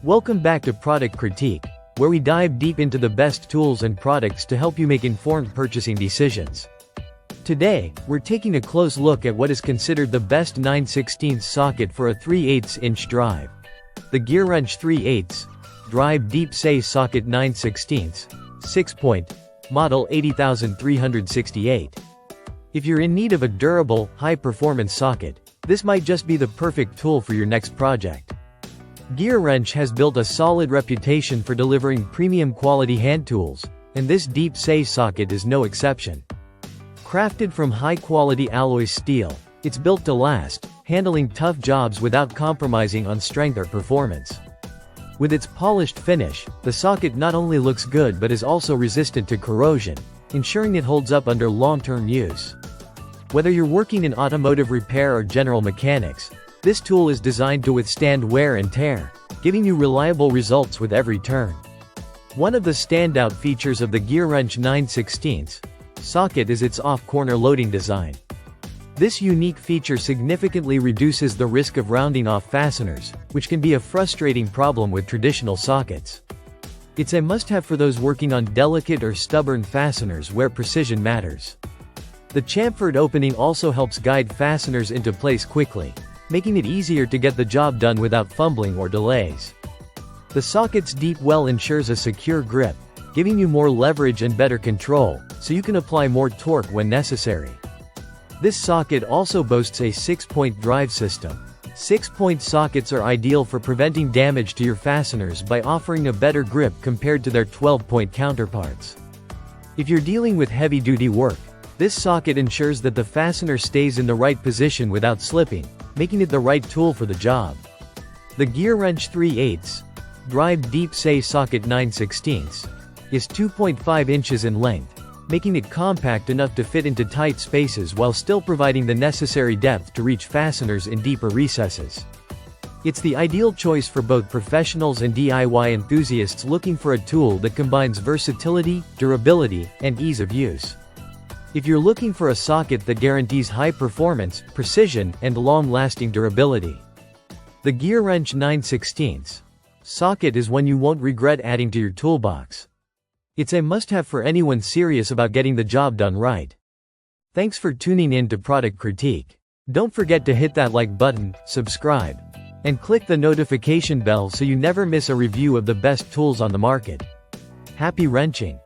Welcome back to Product Critique, where we dive deep into the best tools and products to help you make informed purchasing decisions. Today, we're taking a close look at what is considered the best 9/16 socket for a 3/8" drive. The GEARWRENCH 3/8 Drive Deep SAE Socket 9/16, 6-point, model 80368. If you're in need of a durable, high-performance socket, this might just be the perfect tool for your next project. GEARWRENCH has built a solid reputation for delivering premium quality hand tools, and this deep SAE socket is no exception. Crafted from high-quality alloy steel, it's built to last, handling tough jobs without compromising on strength or performance. With its polished finish, the socket not only looks good but is also resistant to corrosion, ensuring it holds up under long-term use. Whether you're working in automotive repair or general mechanics, this tool is designed to withstand wear and tear, giving you reliable results with every turn. One of the standout features of the GEARWRENCH 9/16 socket is its off-corner loading design. This unique feature significantly reduces the risk of rounding off fasteners, which can be a frustrating problem with traditional sockets. It's a must-have for those working on delicate or stubborn fasteners where precision matters. The chamfered opening also helps guide fasteners into place quickly, making it easier to get the job done without fumbling or delays. The socket's deep well ensures a secure grip, giving you more leverage and better control, so you can apply more torque when necessary. This socket also boasts a 6-point drive system. 6-point sockets are ideal for preventing damage to your fasteners by offering a better grip compared to their 12-point counterparts. If you're dealing with heavy-duty work, this socket ensures that the fastener stays in the right position without slipping, making it the right tool for the job. The GEARWRENCH 3/8 Drive Deep SAE Socket 9/16 is 2.5 inches in length, making it compact enough to fit into tight spaces while still providing the necessary depth to reach fasteners in deeper recesses. It's the ideal choice for both professionals and DIY enthusiasts looking for a tool that combines versatility, durability, and ease of use. If you're looking for a socket that guarantees high performance, precision, and long-lasting durability, the GEARWRENCH 9/16 socket is one you won't regret adding to your toolbox. It's a must-have for anyone serious about getting the job done right. Thanks for tuning in to Product Critique. Don't forget to hit that like button, subscribe, and click the notification bell so you never miss a review of the best tools on the market. Happy wrenching!